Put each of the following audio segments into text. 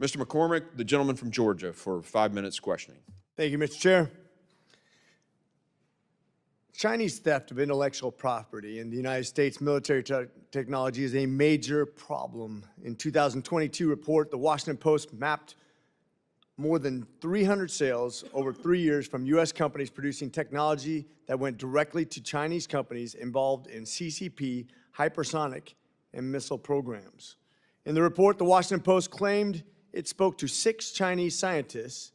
Mr. McCormick, the gentleman from Georgia, for 5 minutes questioning. Thank you, Mr. Chair. Chinese theft of intellectual property in the United States military technology is a major problem. In 2022 report, the Washington Post mapped more than 300 sales over 3 years from U.S. companies producing technology that went directly to Chinese companies involved in CCP, hypersonic, and missile programs. In the report, the Washington Post claimed it spoke to 6 Chinese scientists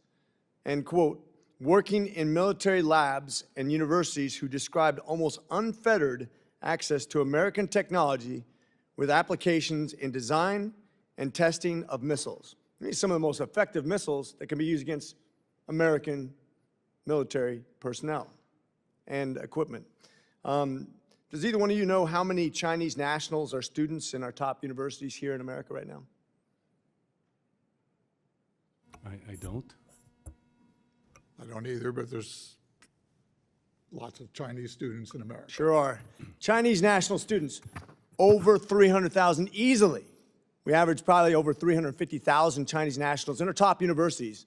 and, quote, working in military labs and universities who described almost unfettered access to American technology with applications in design and testing of missiles. These are some of the most effective missiles that can be used against American military personnel and equipment. Does either one of you know how many Chinese nationals are students in our top universities here in America right now? I don't. I don't either, but there's lots of Chinese students in America. Sure are. Chinese national students, over 300,000 easily. We average probably over 350,000 Chinese nationals in our top universities,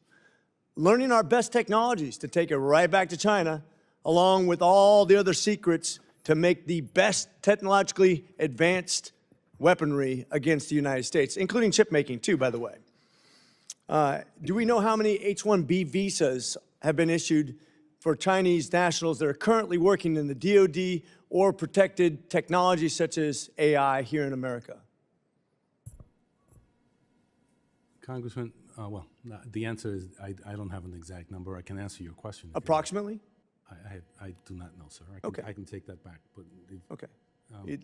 learning our best technologies to take it right back to China, along with all the other secrets to make the best technologically advanced weaponry against the United States, including chip making too, by the way. Do we know how many H-1B visas have been issued for Chinese nationals that are currently working in the DoD or protected technologies such as AI here in America? Congressman, well, the answer is I don't have an exact number. I can answer your question. Approximately? I do not know, sir. I can take that back. But Okay.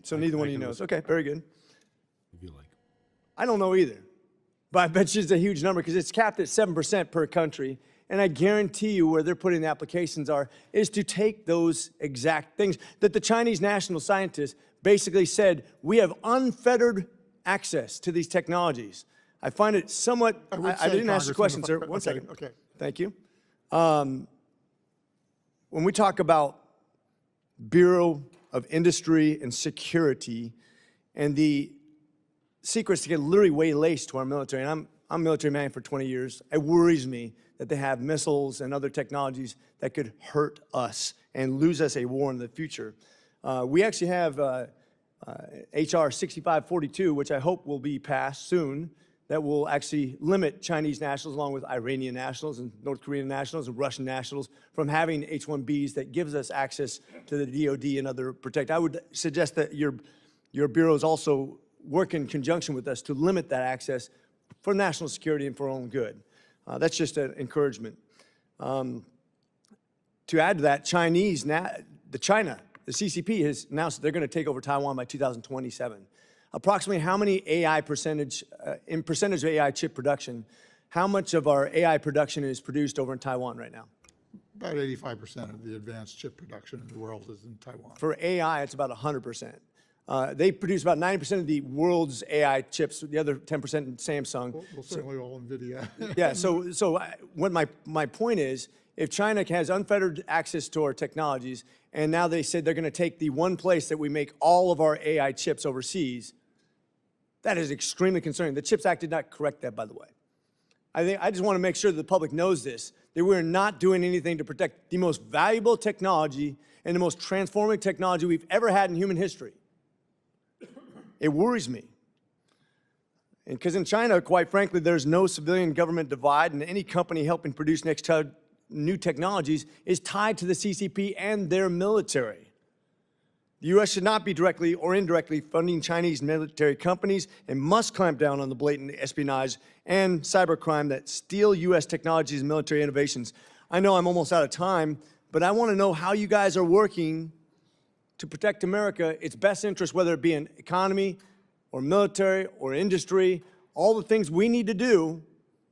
So neither one of you knows. Okay, very good. If you like. I don't know either, but I bet you it's a huge number because it's capped at 7% per country. And I guarantee you where they're putting the applications is to take those exact things that the Chinese national scientists basically said, we have unfettered access to these technologies. I find it somewhat, I didn't ask the question, sir. One second. Okay. Thank you. When we talk about Bureau of Industry and Security and the secrets to get literally waylaced to our military, and I'm military man for 20 years, it worries me that they have missiles and other technologies that could hurt us and lose us a war in the future. We actually have HR 6542, which I hope will be passed soon, that will actually limit Chinese nationals along with Iranian nationals and North Korean nationals and Russian nationals from having H-1Bs that gives us access to the DoD and other protect. I would suggest that your bureaus also work in conjunction with us to limit that access for national security and for our own good. That's just an encouragement. To add to that, the CCP has announced that they're going to take over Taiwan by 2027. Approximately how many in percentage of AI chip production, how much of our AI production is produced over in Taiwan right now? About 85% of the advanced chip production in the world is in Taiwan. For AI, it's about 100%. They produce about 90% of the world's AI chips, the other 10% in Samsung. Well, certainly all NVIDIA. Yeah, so what my point is, if China has unfettered access to our technologies, and now they said they're going to take the one place that we make all of our AI chips overseas, that is extremely concerning. The CHIPS Act did not correct that, by the way. I just want to make sure that the public knows this, that we're not doing anything to protect the most valuable technology and the most transformative technology we've ever had in human history. It worries me. Because in China, quite frankly, there's no civilian government divide, and any company helping produce new technologies is tied to the CCP and their military. The U.S. should not be directly or indirectly funding Chinese military companies and must clamp down on the blatant espionage and cybercrime that steal U.S. technologies and military innovations. I know I'm almost out of time, but I want to know how you guys are working to protect America, its best interest, whether it be in economy or military or industry, all the things we need to do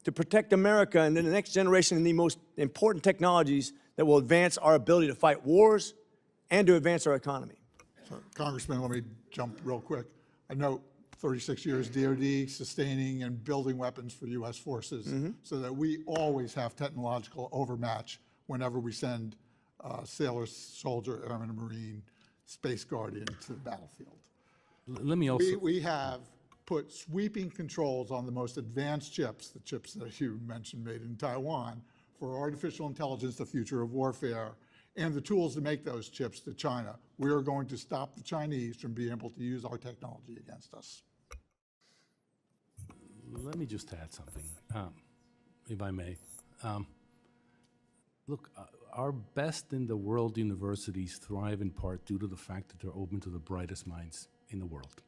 to protect America and then the next generation in the most important technologies that will advance our ability to fight wars and to advance our economy. So, Congressman, let me jump real quick. I know 36 years DoD sustaining and building weapons for U.S. forces so that we always have technological overmatch whenever we send sailor, soldier, airman, marine, space guardian to the battlefield. Let me also... We have put sweeping controls on the most advanced chips, the chips that you mentioned made in Taiwan, for artificial intelligence, the future of warfare, and the tools to make those chips to China. We are going to stop the Chinese from being able to use our technology against us. Let me just add something, if I may. Look, our best in the world universities thrive in part due to the fact that they're open to the brightest minds in the world.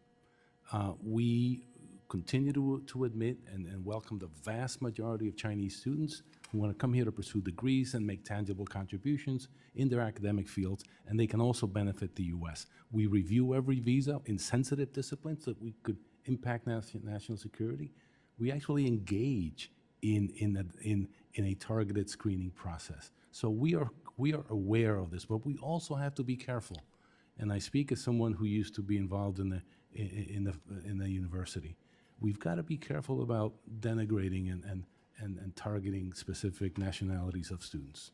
We continue to admit and welcome the vast majority of Chinese students who want to come here to pursue degrees and make tangible contributions in their academic fields, and they can also benefit the U.S. We review every visa in sensitive disciplines that we could impact national security. We actually engage in a targeted screening process. So we are aware of this, but we also have to be careful. And I speak as someone who used to be involved in the university. We've got to be careful about denigrating and targeting specific nationalities of students.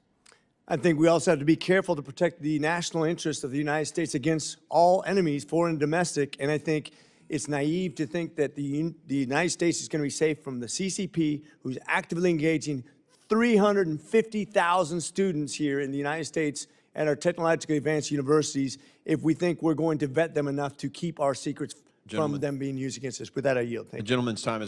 I think we also have to be careful to protect the national interests of the United States against all enemies, foreign and domestic. And I think it's naive to think that the United States is going to be safe from the CCP, who's actively engaging 350,000 students here in the United States at our technologically advanced universities, if we think we're going to vet them enough to keep our secrets from them being used against us. With that, I yield. Thank you. The gentleman's time is